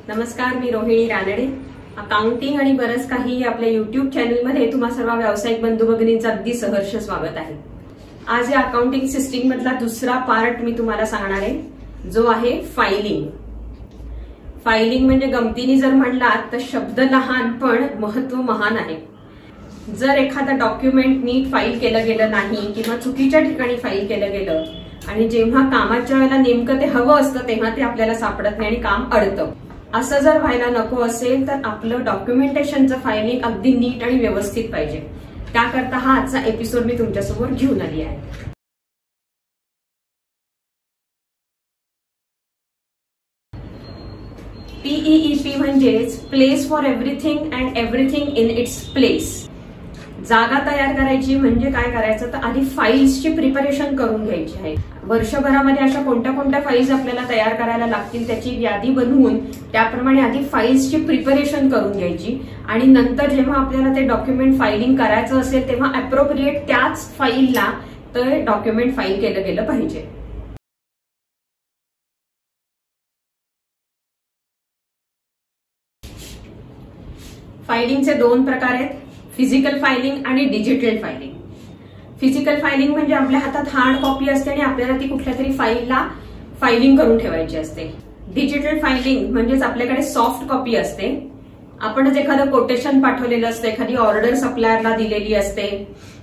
नमस्कार, मी रोहिणी रानडे. अकाउंटिंग आणि बरंच काही आपल्या YouTube चॅनलमध्ये तुम्हा सर्व व्यावसायिक बंधू भगिनींचं अगदी सहर्ष स्वागत आहे. आज या अकाउंटिंग सिस्टीम मधला दुसरा पार्ट मी तुम्हाला सांगणार आहे, जो आहे फायलिंग. फायलिंग म्हणजे गमतीने जर म्हणलात तर शब्द लहान पण महत्व महान आहे. जर एखादा डॉक्युमेंट नीट फाईल केलं गेलं नाही किंवा चुकीच्या ठिकाणी फाईल केलं गेलं आणि जेव्हा कामाच्या वेळेला नेमकं ते हवं असतं तेव्हा ते आपल्याला सापडत नाही आणि काम अडतं, असं जर व्हायला नको असेल तर आपलं डॉक्युमेंटेशनचं फायलिंग अगदी नीट आणि व्यवस्थित पाहिजे. त्याकरता हा आजचा एपिसोड मी तुमच्यासमोर घेऊन आली आहे. PEEP म्हणजेच place for everything and everything in its place. जागा तयार करायची म्हणजे काय करायचं, तर आधी फाईल्सची प्रिपरेशन करून घ्यायची आहे. वर्षभरामध्ये अशा कोणत्या कोणत्या फाईल्स आपल्याला तयार करायला लागतील त्याची यादी बनवून त्याप्रमाणे आधी फाईल्सची प्रिपरेशन करून घ्यायची आणि नंतर जेव्हा आपल्याला ते डॉक्युमेंट फायलिंग करायचं असेल तेव्हा अप्रोप्रिएट त्याच फाईलला ते डॉक्युमेंट फाईल केलं गेलं पाहिजे. फायलिंगचे दोन प्रकार आहेत, फिजिकल फायलिंग आणि डिजिटल फायलिंग. फिजिकल फायलिंग म्हणजे आपल्या हातात हार्ड कॉपी असते आणि आपल्याला ती कुठल्या तरी फाईलला फायलिंग करून ठेवायची असते. डिजिटल फायलिंग म्हणजेच आपल्याकडे सॉफ्ट कॉपी असते. आपणच एखादं कोटेशन पाठवलेलं असतं, एखादी ऑर्डर सप्लायरला दिलेली असते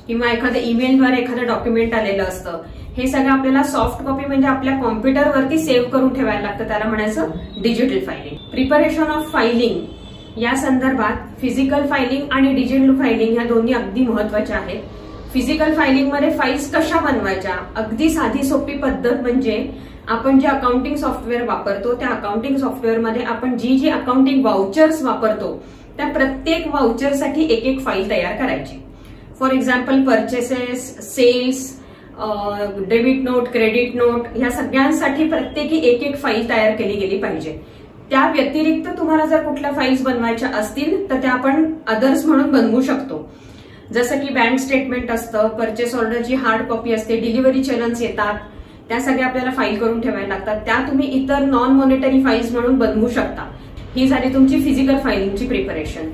किंवा एखाद्या ईमेलद्वारे एखादं डॉक्युमेंट आलेलं असतं. हे सगळं आपल्याला सॉफ्ट कॉपी म्हणजे आपल्या कॉम्प्युटरवरती सेव्ह करून ठेवायला लागतं, त्याला म्हणायचं digital filing. Preparation of filing या संदर्भात फिजिकल फायलिंग आणि डिजिटल फायलिंग या दोन्ही अगदी महत्वाच्या आहेत. फिजिकल फायलिंग मध्ये फाईल्स कशा बनवायच्या, अगदी साधी सोपी पद्धत म्हणजे आपण जे अकाउंटिंग सॉफ्टवेअर वापरतो त्या अकाउंटिंग सॉफ्टवेअरमध्ये आपण जी अकाउंटिंग वाउचर्स वापरतो त्या प्रत्येक वाउचरसाठी एक एक फाईल तयार करायची. For example purchases, sales, debit note, credit note ह्या सगळ्यांसाठी प्रत्येकी एक एक फाईल तयार केली गेली पाहिजे. त्या व्यतिरिक्त तुम्हाला जर कुठल्या फाईल्स बनवायच्या असतील तर त्या आपण अदर्स म्हणून बनवू शकतो. जसं की बँक स्टेटमेंट असतं, परचेस ऑर्डरची हार्ड कॉपी असते, डिलिव्हरी चलन्स येतात, त्या सगळ्या आपल्याला फाईल करून ठेवायला लागतात. त्या तुम्ही इतर नॉन मॉनिटरी फाईल्स म्हणून बनवू शकता. ही झाली तुमची फिजिकल फायलिंगची प्रिपरेशन.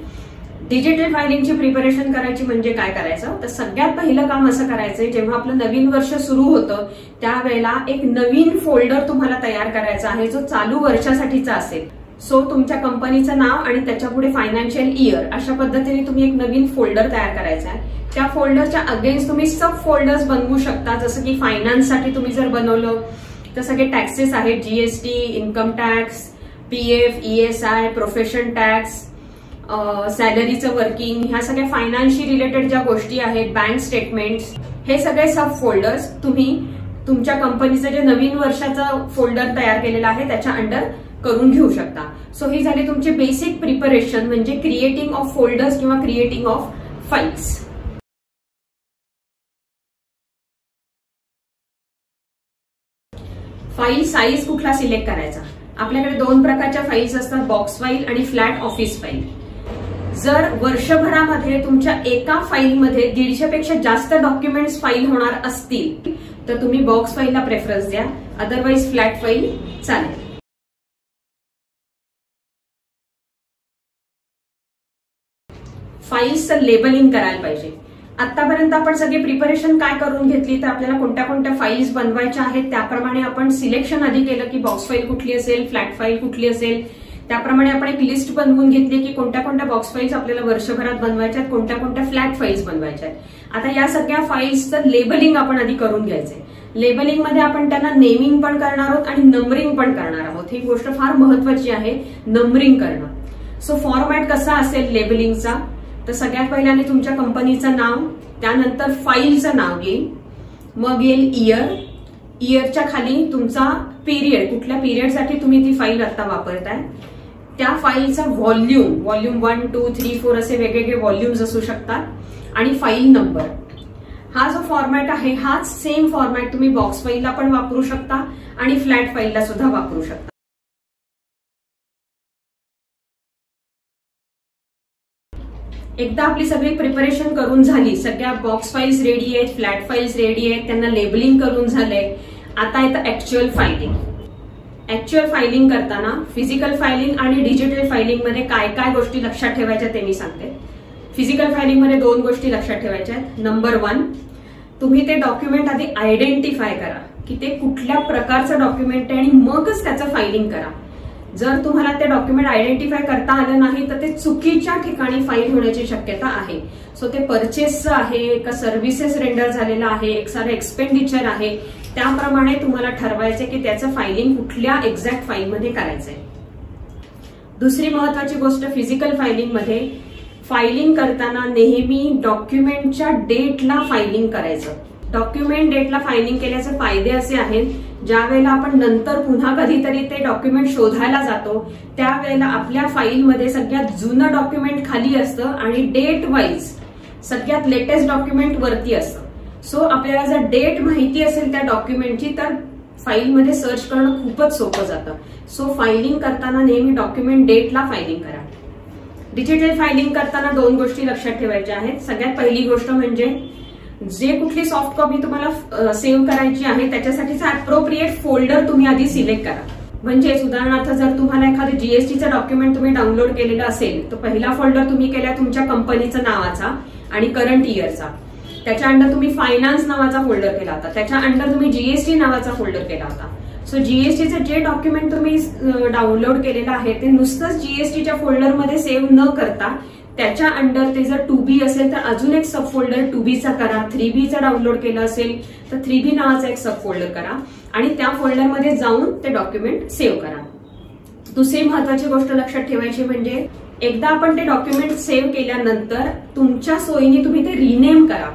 डिजिटल फायलिंगची प्रिपरेशन करायची म्हणजे काय करायचं, तर सगळ्यात पहिलं काम असं करायचंय, जेव्हा आपलं नवीन वर्ष सुरू होतं त्यावेळेला एक नवीन फोल्डर तुम्हाला तयार करायचा आहे जो चालू वर्षासाठीचा असेल. सो तुमच्या कंपनीचं नाव आणि त्याच्यापुढे फायनान्शियल इयर अशा पद्धतीने तुम्ही एक नवीन फोल्डर तयार करायचा आहे. त्या फोल्डरच्या अगेन्स्ट तुम्ही सब फोल्डर्स बनवू शकता. जसं की फायनान्ससाठी तुम्ही जर बनवलं तर सगळे टॅक्सेस आहेत, GST, income tax, PF, ESI, profession tax, सॅलरीचं वर्किंग, ह्या सगळ्या फायनान्सशी रिलेटेड ज्या गोष्टी आहेत, बँक स्टेटमेंट्स, हे सगळे सब फोल्डर्स तुम्ही तुमच्या कंपनीचं जे नवीन वर्षाचं फोल्डर तयार केलेलं आहे त्याच्या अंडर करून घेऊ शकता. सो ही झाली तुमची बेसिक प्रिपरेशन म्हणजे क्रिएटिंग ऑफ फोल्डर्स किंवा creating of files. File size कुठला सिलेक्ट करायचा. आपल्याकडे दोन प्रकारच्या फाईल्स असतात, बॉक्स फाईल आणि फ्लॅट ऑफिस फाईल. जर वर्षभरामध्ये तुमच्या एका फाईलमध्ये 150 पेक्षा जास्त डॉक्युमेंट्स फाईल होणार असतील तर तुम्ही बॉक्स फाईलला प्रेफरन्स द्या, अदरवाईज फ्लॅट फाईल चालेल. फाईल्सचं लेबलिंग करायला पाहिजे. आतापर्यंत आपण सगळी प्रिपरेशन काय करून घेतली, तर आपल्याला कोणत्या कोणत्या फाईल्स बनवायच्या आहेत त्याप्रमाणे आपण सिलेक्शन आधी केलं की बॉक्स फाईल कुठली असेल, फ्लॅट फाईल कुठली असेल. त्याप्रमाणे आपण एक लिस्ट बनवून घेतली की कोणत्या कोणत्या बॉक्स फाईल्स आपल्याला वर्षभरात बनवायच्या आहेत, कोणत्या कोणत्या फ्लॅट फाईल्स बनवायच्या आहेत. आता या सगळ्या फाईल्सचं लेबलिंग आपण आधी करून घ्यायचंय. लेबलिंग मध्ये आपण त्यांना नेमिंग पण करणार आहोत आणि नंबरिंग पण करणार आहोत. ही गोष्ट फार महत्वाची आहे, नंबरिंग करणं. सो फॉर्मॅट कसा असेल लेबलिंगचा, तर सगळ्यात पहिल्याने तुमच्या कंपनीचं नाव, त्यानंतर फाईलचं नाव येईल, मग येईल इयर, इयरच्या खाली तुमचा पिरियड, कुठल्या पिरियडसाठी तुम्ही ती फाईल आता वापरताय, त्या फाईलचा व्हॉल्यूम 1, 2, 3, 4 असे वेगवेगळे व्हॉल्यूम्स असू शकतात आणि फाईल नंबर. हा जो फॉर्मॅट आहे हाच सेम फॉर्मॅट तुम्ही बॉक्स फाईलला पण वापरू शकता आणि फ्लॅट फाईलला सुद्धा वापरू शकता. एकदा आपली सगळी प्रिपरेशन करून झाली, सगळ्या बॉक्स फाईल्स रेडी आहेत, फ्लॅट फाईल्स रेडी आहेत, त्यांना लेबलिंग करून झालंय, आता येतं ऍक्च्युअल फायलिंग. ऍक्च्युअल फायलिंग करताना फिजिकल फायलिंग आणि डिजिटल फायलिंग मध्ये काय काय गोष्टी लक्षात ठेवायच्या ते मी सांगते. फिजिकल फायलिंग मध्ये 2 गोष्टी लक्षात ठेवायच्या आहेत. नंबर 1, तुम्ही ते डॉक्युमेंट आधी आयडेंटिफाय करा की ते कुठल्या प्रकारचं डॉक्युमेंट आहे आणि मगच त्याचं फायलिंग करा. जर तुम्हाला ते डॉक्युमेंट आयडेंटिफाय करता आलं नाही तर ते चुकीच्या ठिकाणी फाईल होण्याची शक्यता आहे. सो ते परचेसचं आहे का सर्व्हिसेस रेंडर झालेलं आहे, एक सारं एक्सपेंडिचर आहे, त्याप्रमाणे तुम्हाला ठरवायचं की त्याचं फायलिंग कुठल्या एक्झॅक्ट फाईलमध्ये करायचंय. दुसरी महत्वाची गोष्ट फिजिकल फायलिंग मध्ये, फायलिंग करताना नेहमी डॉक्युमेंटच्या डेटला फायलिंग करायचं. डॉक्युमेंट डेटला फायलिंग केल्याचे फायदे असे आहेत, ज्या वेळेला आपण नंतर पुन्हा कधीतरी ते डॉक्युमेंट शोधायला जातो त्यावेळेला आपल्या फाईलमध्ये सगळ्यात जुनं डॉक्युमेंट खाली असतं आणि डेट वाईज सगळ्यात लेटेस्ट डॉक्युमेंट वरती असतं. सो आपल्याला जर डेट माहिती असेल त्या डॉक्युमेंटची तर फाईलमध्ये सर्च करणं खूपच सोपं जातं. सो फायलिंग करताना नेहमी डॉक्युमेंट डेटला फायलिंग करा. डिजिटल फायलिंग करताना 2 गोष्टी लक्षात ठेवायच्या आहेत. सगळ्यात पहिली गोष्ट म्हणजे जे कुठली सॉफ्ट कॉपी तुम्हाला सेव्ह करायची आहे त्याच्यासाठीचा अप्रोप्रिएट फोल्डर तुम्ही आधी सिलेक्ट करा. म्हणजेच उदाहरणार्थ जर तुम्हाला एखादं जीएसटीचं डॉक्युमेंट तुम्ही डाउनलोड केलेलं असेल तर पहिला फोल्डर तुम्ही केला तुमच्या कंपनीचा नावाचा आणि करंट इयरचा. त्याच्या अंडर तुम्ही फायनान्स नावाचा फोल्डर केला होता, त्याच्या अंडर तुम्ही जीएसटी नावाचा फोल्डर केला होता. सो जीएसटीचं जे डॉक्युमेंट तुम्ही डाउनलोड केलेलं आहे ते नुसतंच जीएसटीच्या फोल्डरमध्ये सेव्ह न करता त्याच्या अंडर ते जर 2B असेल तर अजून एक सब फोल्डर 2Bचा करा. 3Bचा डाउनलोड केलं असेल तर 3B नावाचा एक सब फोल्डर करा आणि त्या फोल्डरमध्ये जाऊन ते डॉक्युमेंट सेव्ह करा. दुसरी महत्वाची गोष्ट लक्षात ठेवायची म्हणजे एकदा आपण ते डॉक्युमेंट सेव्ह केल्यानंतर तुमच्या सोयीने तुम्ही ते रिनेम करा.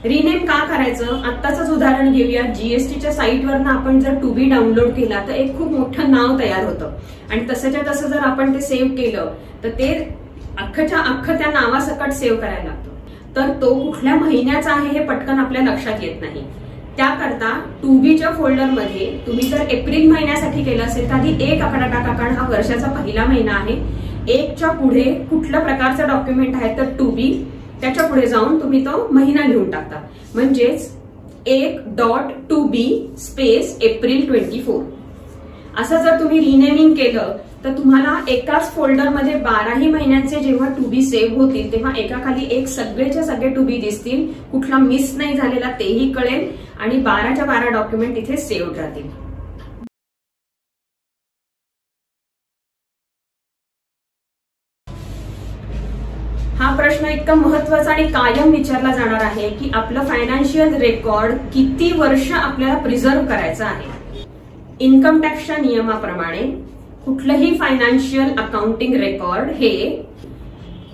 रिनेम का करायचं, आत्ताच उदाहरण घेऊया. जीएसटीच्या साईटवरनं आपण जर 2B डाउनलोड केला तर एक खूप मोठं नाव तयार होतं आणि तसंच्या तसं जर आपण ते सेव्ह केलं तर ते अख्खच्या अख्खं त्या नावासकट सेव्ह करायला लागतो. तर तो कुठल्या महिन्याचा आहे हे पटकन आपल्या लक्षात येत नाही. त्याकरता 2Bच्या फोल्डरमध्ये तुम्ही जर एप्रिल महिन्यासाठी केलं असेल तर आधी 1 आकडा टाका, कारण हा वर्षाचा पहिला महिना आहे. 1च्या पुढे कुठल्या प्रकारचं डॉक्युमेंट आहे तर 2B, त्याच्या पुढे जाऊन तुम्ही तो महिना लिहून टाकता. म्हणजेच 1.2B स्पेस एप्रिल 24 असं जर तुम्ही रिनेमिंग केलं तर तुम्हाला एकाच फोल्डरमध्ये 12ही महिन्यांचे जेव्हा 2B सेव्ह होतील तेव्हा एकाखाली एक सगळेच्या सगळे 2B दिसतील, कुठला मिस नाही झालेला तेही कळेल आणि 12च्या 12 डॉक्युमेंट इथे सेव्ह राहतील. हा प्रश्न इतका महत्वाचा आणि कायम विचारला जाणार आहे की आपलं फायनान्शियल रेकॉर्ड किती वर्ष आपल्याला प्रिझर्व्ह करायचं आहे. इन्कम टॅक्सच्या नियमाप्रमाणे कुठलंही फायनान्शियल अकाउंटिंग रेकॉर्ड हे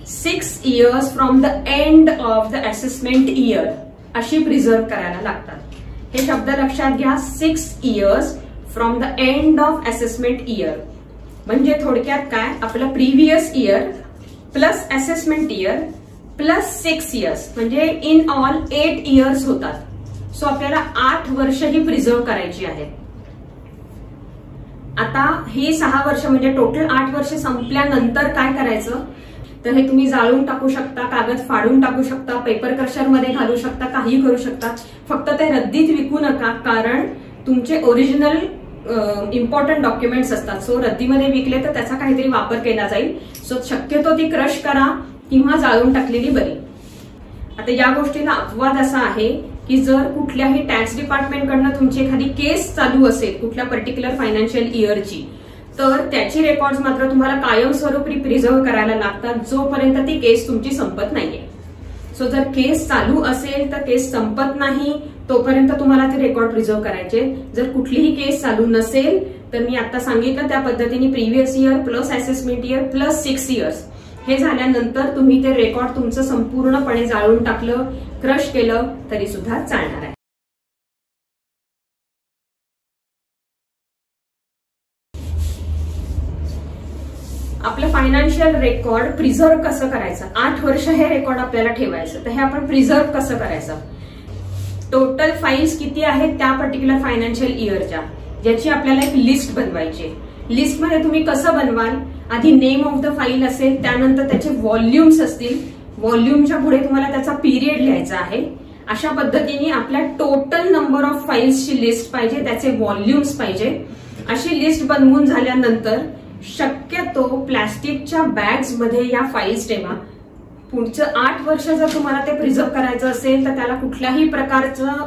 6 years from the end of the assessment year अशी प्रिझर्व्ह करायला लागतात. हे शब्द लक्षात घ्या. 6 years from the end of assessment year म्हणजे थोडक्यात काय, आपलं previous year plus assessment year plus 6 years म्हणजे इन ऑल 8 इयर्स होतात. सो आपल्याला 8 वर्ष ही प्रिझर्व्ह करायची आहेत. आता ही 6 वर्ष म्हणजे टोटल 8 वर्ष संपल्यानंतर काय करायचं तर हे तुम्ही जाळून टाकू शकता, कागद फाडून टाकू शकता, पेपर क्रशरमध्ये घालू शकता, काही करू शकता. फक्त ते रद्दीत विकू नका, कारण तुमचे ओरिजिनल इम्पॉर्टंट डॉक्युमेंट्स असतात. सो रद्दीमध्ये विकले तर त्याचा काहीतरी वापर केला जाईल. सो शक्यतो ती क्रश करा किंवा जाळून टाकलेली बरी. आता या गोष्टीला अपवाद असा आहे की जर कुठल्याही टॅक्स डिपार्टमेंटकडनं तुमची एखादी केस चालू असेल कुठल्या पर्टिक्युलर फायनान्शियल इयरची तर त्याची रेकॉर्ड मात्र तुम्हाला कायमस्वरूपी प्रिझर्व्ह करायला लागतात जोपर्यंत ती केस तुमची संपत नाहीये. सो जर केस चालू असेल तर केस संपत नाही तोपर्यंत तुम्हाला ते रेकॉर्ड प्रिझर्व्ह करायचे. जर कुठलीही केस चालू नसेल तर मी आता सांगितलं त्या पद्धतीने previous year plus assessment year plus 6 years हे झाल्यानंतर तुम्ही ते रेकॉर्ड तुमचं संपूर्णपणे जाळून टाकलं, क्रश केलं तरी सुद्धा चालणार आहे. आपलं फायनान्शियल रेकॉर्ड प्रिझर्व्ह कसं करायचं, 8 वर्ष हे रेकॉर्ड आपल्याला ठेवायचं, तर हे आपण प्रिझर्व्ह कसं करायचं. टोटल फाईल्स किती आहेत त्या पर्टिक्युलर फायनान्शियल इयरच्या, ज्याची आपल्याला एक लिस्ट बनवायची. लिस्टमध्ये तुम्ही कसं बनवाल, आधी नेम ऑफ द फाईल असेल, त्यानंतर त्याचे व्हॉल्युम्स असतील, व्हॉल्युमच्या पुढे तुम्हाला त्याचा पिरियड लिहायचा आहे. अशा पद्धतीने आपल्या टोटल नंबर ऑफ फाईल्सची लिस्ट पाहिजे, त्याचे व्हॉल्युम्स पाहिजे अशी लिस्ट बनवून झाल्यानंतर शक्यतो प्लॅस्टिकच्या बॅग्स मध्ये या फाईल्स ठेवा. पुढचं 8 वर्ष जर तुम्हाला ते प्रिझर्व करायचं असेल तर त्याला कुठल्याही प्रकारचं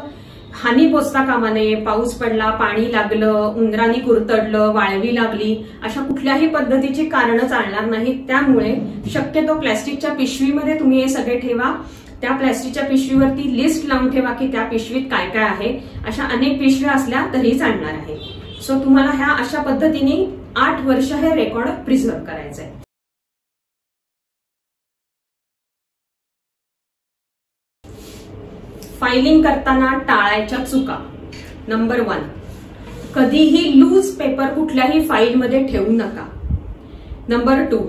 हानी पोचता कामा नये. पाऊस पडला, पाणी लागलं, उंदरांनी कुरतडलं, वाळवी लागली, अशा कुठल्याही पद्धतीची कारणं चालणार नाहीत. त्यामुळे शक्यतो प्लॅस्टिकच्या पिशवीमध्ये तुम्ही हे सगळे ठेवा. त्या प्लॅस्टिकच्या पिशवीवरती लिस्ट लावून ठेवा की त्या पिशवीत काय काय आहे. अशा अनेक पिशव्या असल्या तरी चालणार आहे. सो तुम्हाला ह्या अशा पद्धतीने 8 वर्ष हे रेकॉर्ड प्रिझर्व करायचंय. फायलिंग करताना टाळायच्या चुका. नंबर 1, कधीही लूज पेपर कुठल्याही फाईलमध्ये ठेवू नका. नंबर 2,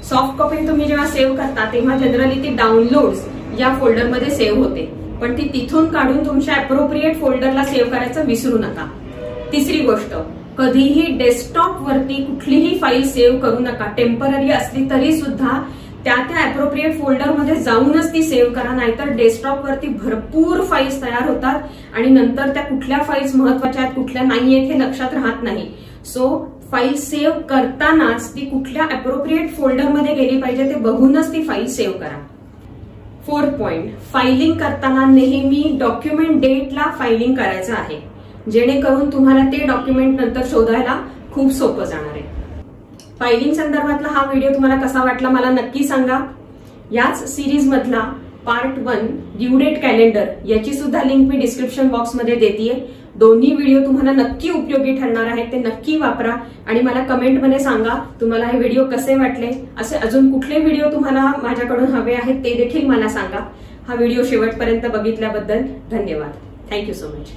सॉफ्ट कॉपी तुम्ही जेव्हा सेव्ह करता तेव्हा जनरली ती डाउनलोड्स या फोल्डरमध्ये सेव्ह होते, पण ती तिथून काढून तुमच्या अप्रोप्रिएट फोल्डरला सेव्ह करायचं विसरू नका. तिसरी गोष्ट, कधीही डेस्कटॉप वरती कुठलीही फाईल सेव्ह करू नका. टेम्पररी असली तरी सुद्धा त्या अप्रोप्रिएट फोल्डरमध्ये जाऊनच ती सेव्ह करा, नाहीतर डेस्कटॉप वरती भरपूर फाईल्स तयार होतात आणि नंतर त्या कुठल्या फाईल्स महत्वाच्या आहेत कुठल्या नाहीयेत हे लक्षात राहत नाही. सो फाईल सेव्ह करतानाच ती कुठल्या अप्रोप्रिएट फोल्डरमध्ये गेली पाहिजे ते बघूनच ती फाईल सेव्ह करा. 4th पॉइंट, फायलिंग करताना नेहमी डॉक्युमेंट डेटला फायलिंग करायचं आहे, जेणेकरून तुम्हाला ते डॉक्युमेंट नंतर शोधायला खूप सोपं जाणार आहे. फायलिंग संदर्भातला हा व्हिडिओ तुम्हाला कसा वाटला मला नक्की सांगा. याच सिरीज मधला पार्ट 1 ड्यू डेट कॅलेंडर याची सुद्धा लिंक मी डिस्क्रिप्शन बॉक्समध्ये देतेय. दोन्ही व्हिडिओ तुम्हाला नक्की उपयोगी ठरणार आहेत, ते नक्की वापरा आणि मला कमेंटमध्ये सांगा तुम्हाला हे व्हिडिओ कसे वाटले. असे अजून कुठले व्हिडिओ तुम्हाला माझ्याकडून हवे आहेत ते देखील मला सांगा. हा व्हिडिओ शेवटपर्यंत बघितल्याबद्दल धन्यवाद. Thank you so much.